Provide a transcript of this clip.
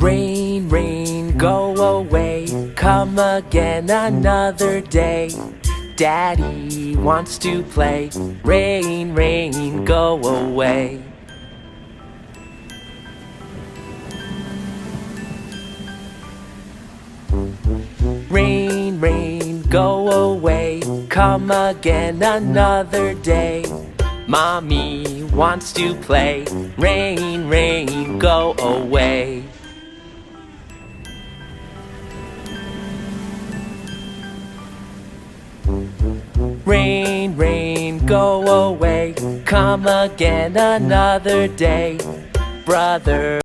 Rain, rain, go away, come again another day. Daddy wants to play. Rain, rain, go away. Rain, rain, go away, come again another day. Mommy wants to play. Rain, rain, go away. Rain, rain, go away, come again another day. Brother